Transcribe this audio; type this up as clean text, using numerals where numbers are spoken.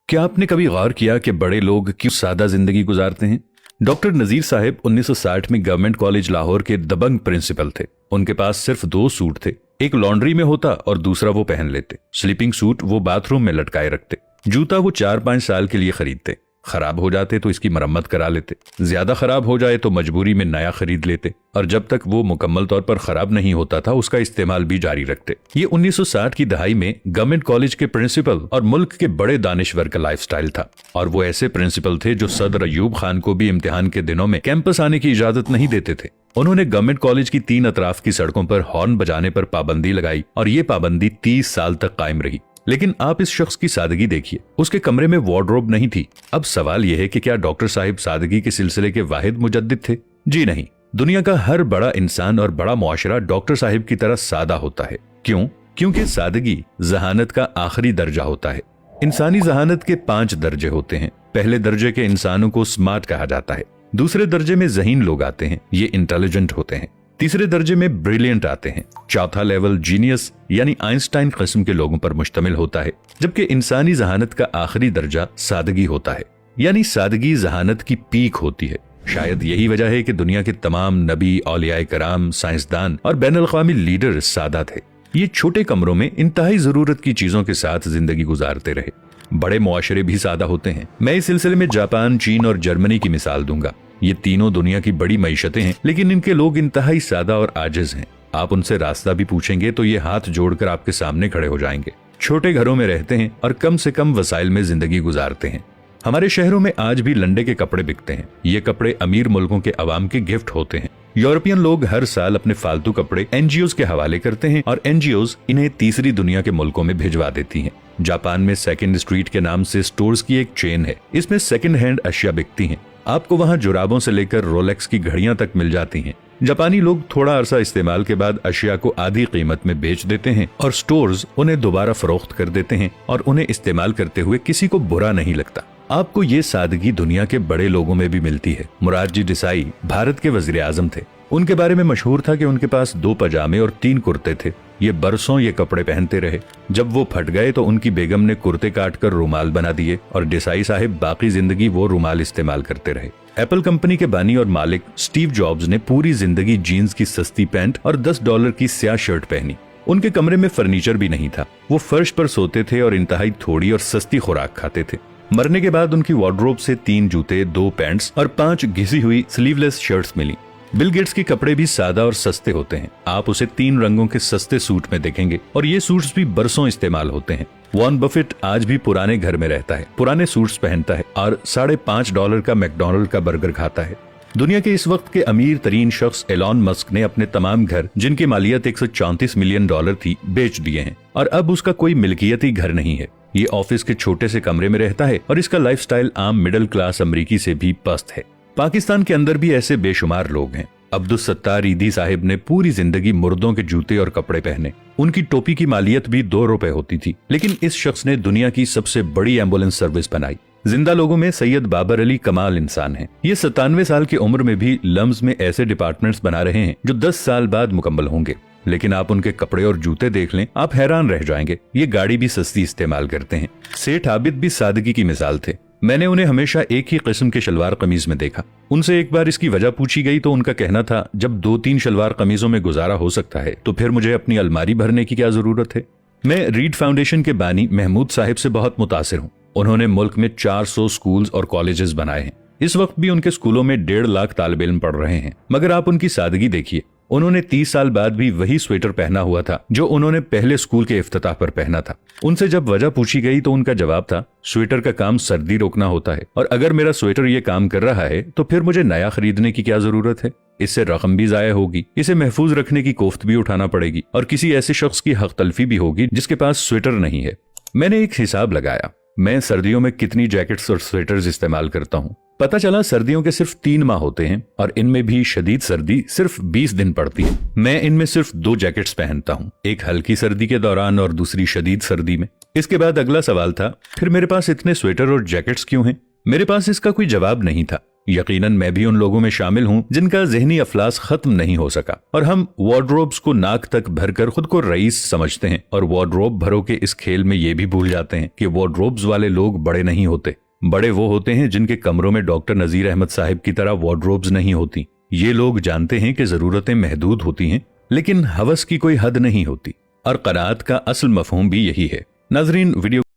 क्या आपने कभी गौर किया कि बड़े लोग क्यों सादा जिंदगी गुजारते हैं? डॉक्टर नजीर साहब 1960 में गवर्नमेंट कॉलेज लाहौर के दबंग प्रिंसिपल थे। उनके पास सिर्फ 2 सूट थे, एक लॉन्ड्री में होता और दूसरा वो पहन लेते। स्लीपिंग सूट वो बाथरूम में लटकाए रखते। जूता वो 4-5 साल के लिए खरीदते। खराब हो जाते तो इसकी मरम्मत करा लेते, ज्यादा खराब हो जाए तो मजबूरी में नया खरीद लेते, और जब तक वो मुकम्मल तौर पर खराब नहीं होता था उसका इस्तेमाल भी जारी रखते। ये 1960 की दहाई में गवर्नमेंट कॉलेज के प्रिंसिपल और मुल्क के बड़े दानिश्वर का लाइफस्टाइल था। और वो ऐसे प्रिंसिपल थे जो सदर अयूब खान को भी इम्तिहान के दिनों में कैंपस आने की इजाजत नहीं देते थे। उन्होंने गवर्नमेंट कॉलेज की 3 अतराफ की सड़कों पर हॉर्न बजाने पर पाबंदी लगाई और ये पाबंदी 30 साल तक कायम रही। लेकिन आप इस शख्स की सादगी देखिए, उसके कमरे में वार्डरोब नहीं थी। अब सवाल यह है कि क्या डॉक्टर साहिब सादगी के सिलसिले के वाहिद मुजद्दिद थे? जी नहीं। दुनिया का हर बड़ा इंसान और बड़ा मुआशरा डॉक्टर साहिब की तरह सादा होता है। क्यों? क्योंकि सादगी जहानत का आखिरी दर्जा होता है। इंसानी जहानत के 5 दर्जे होते हैं। पहले दर्जे के इंसानों को स्मार्ट कहा जाता है। दूसरे दर्जे में ज़हीन लोग आते हैं, ये इंटेलिजेंट होते हैं। तीसरे दर्जे में ब्रिलियंट आते हैं। चौथा लेवल जीनियस यानी आइंस्टाइन किस्म के लोगों पर मुश्तमिल होता है, जबकि इंसानी जहानत का आखिरी दर्जा सादगी होता है। यानी सादगी जहानत की पीक होती है। शायद यही वजह है कि दुनिया के तमाम नबी, औलियाए कराम, साइंसदान और बैनुल अक़वामी लीडर सादा थे। ये छोटे कमरों में इंतहाई जरूरत की चीजों के साथ जिंदगी गुजारते रहे। बड़े मुआशरे भी सादा होते हैं। मैं इस सिलसिले में जापान, चीन और जर्मनी की मिसाल दूंगा। ये तीनों दुनिया की बड़ी मईशतें हैं, लेकिन इनके लोग इंतहाई सादा और आजिज हैं। आप उनसे रास्ता भी पूछेंगे तो ये हाथ जोड़कर आपके सामने खड़े हो जाएंगे। छोटे घरों में रहते हैं और कम से कम वसाइल में जिंदगी गुजारते हैं। हमारे शहरों में आज भी लंडे के कपड़े बिकते हैं। ये कपड़े अमीर मुल्कों के अवाम के गिफ्ट होते हैं। यूरोपियन लोग हर साल अपने फालतू कपड़े एनजीओज के हवाले करते हैं और एनजीओज इन्हें तीसरी दुनिया के मुल्कों में भिजवा देती हैं। जापान में सेकंड स्ट्रीट के नाम से स्टोर्स की एक चेन है। इसमें सेकंड हैंड अशिया बिकती हैं। आपको वहाँ जुराबों से लेकर रोलेक्स की घड़ियां तक मिल जाती हैं। जापानी लोग थोड़ा अरसा इस्तेमाल के बाद अशिया को आधी कीमत में बेच देते हैं और स्टोर्स उन्हें दोबारा फरोख्त कर देते हैं और उन्हें इस्तेमाल करते हुए किसी को बुरा नहीं लगता। आपको ये सादगी दुनिया के बड़े लोगों में भी मिलती है। मुरारजी देसाई भारत के वजीर आजम थे। उनके बारे में मशहूर था कि उनके पास 2 पजामे और 3 कुर्ते थे। ये बरसों ये कपड़े पहनते रहे। जब वो फट गए तो उनकी बेगम ने कुर्ते काटकर रुमाल बना दिए और देसाई साहिब बाकी जिंदगी वो रुमाल इस्तेमाल करते रहे। एप्पल कंपनी के बानी और मालिक स्टीव जॉब्स ने पूरी जिंदगी जीन्स की सस्ती पैंट और $10 की स्याह शर्ट पहनी। उनके कमरे में फर्नीचर भी नहीं था। वो फर्श पर सोते थे और इंतहाई थोड़ी और सस्ती खुराक खाते थे। मरने के बाद उनकी वार्डरोब से 3 जूते, 2 पैंट्स और 5 घिसी हुई स्लीवलेस शर्ट्स मिली। बिल गेट्स के कपड़े भी सादा और सस्ते होते हैं। आप उसे 3 रंगों के सस्ते सूट में देखेंगे और ये सूट्स भी बरसों इस्तेमाल होते हैं। वॉरेन बफेट आज भी पुराने घर में रहता है, पुराने सूट्स पहनता है और $5.5 का मैकडॉनल्ड का बर्गर खाता है। दुनिया के इस वक्त के अमीर तरीन शख्स एलॉन मस्क ने अपने तमाम घर, जिनकी मालियत $134 मिलियन थी, बेच दिए हैं और अब उसका कोई मिल्कियती घर नहीं है। ये ऑफिस के छोटे से कमरे में रहता है और इसका लाइफस्टाइल आम मिडिल क्लास अमरीकी से भी पस्त है। पाकिस्तान के अंदर भी ऐसे बेशुमार लोग हैं। अब्दुल सत्तार ईदी साहिब ने पूरी जिंदगी मुर्दों के जूते और कपड़े पहने। उनकी टोपी की मालियत भी $2 होती थी, लेकिन इस शख्स ने दुनिया की सबसे बड़ी एम्बुलेंस सर्विस बनाई। जिंदा लोगों में सैयद बाबर अली कमाल इंसान हैं। ये 97 साल की उम्र में भी लम्स में ऐसे डिपार्टमेंट्स बना रहे हैं जो 10 साल बाद मुकम्मल होंगे। लेकिन आप उनके कपड़े और जूते देख लें, आप हैरान रह जाएंगे। ये गाड़ी भी सस्ती इस्तेमाल करते हैं। सेठ आबिद भी सादगी की मिसाल थे। मैंने उन्हें हमेशा एक ही किस्म के शलवार कमीज में देखा। उनसे एक बार इसकी वजह पूछी गई तो उनका कहना था, जब 2-3 शलवार कमीजों में गुजारा हो सकता है तो फिर मुझे अपनी अलमारी भरने की क्या जरूरत है। मैं रीड फाउंडेशन के बानी महमूद साहिब से बहुत मुतासिर हूँ। उन्होंने मुल्क में 400 स्कूल्स और कॉलेजेस बनाए हैं। इस वक्त भी उनके स्कूलों में 1.5 लाख तालिब इल्म पढ़ रहे हैं। मगर आप उनकी सादगी देखिए। उन्होंने 30 साल बाद भी वही स्वेटर पहना हुआ था जो उन्होंने पहले स्कूल के इफ्तिताह पर पहना था। उनसे जब वजह पूछी गई तो उनका जवाब था, स्वेटर का काम सर्दी रोकना होता है और अगर मेरा स्वेटर ये काम कर रहा है तो फिर मुझे नया खरीदने की क्या जरूरत है। इससे रकम भी जाया होगी, इसे महफूज रखने की कोफ्त भी उठाना पड़ेगी और किसी ऐसे शख्स की हक तलफी भी होगी जिसके पास स्वेटर नहीं है। मैंने एक हिसाब लगाया, मैं सर्दियों में कितनी जैकेट्स और स्वेटर्स इस्तेमाल करता हूँ। पता चला सर्दियों के सिर्फ 3 माह होते हैं और इनमें भी शदीद सर्दी सिर्फ 20 दिन पड़ती है। मैं इनमें सिर्फ 2 जैकेट्स पहनता हूँ, एक हल्की सर्दी के दौरान और दूसरी शदीद सर्दी में। इसके बाद अगला सवाल था, फिर मेरे पास इतने स्वेटर और जैकेट्स क्यों हैं? मेरे पास इसका कोई जवाब नहीं था। यकीनन मैं भी उन लोगों में शामिल हूं जिनका ज़हनी अफलास खत्म नहीं हो सका और हम वार्डरोब्स को नाक तक भरकर खुद को रईस समझते हैं और वार्डरोब भरो के इस खेल में ये भी भूल जाते हैं कि वार्डरोब्स वाले लोग बड़े नहीं होते। बड़े वो होते हैं जिनके कमरों में डॉक्टर नजीर अहमद साहिब की तरह वार्डरोब्स नहीं होती। ये लोग जानते हैं कि जरूरतें महदूद होती हैं लेकिन हवस की कोई हद नहीं होती और क़नाअत का असल मफहूम भी यही है। नाज़रीन, वीडियो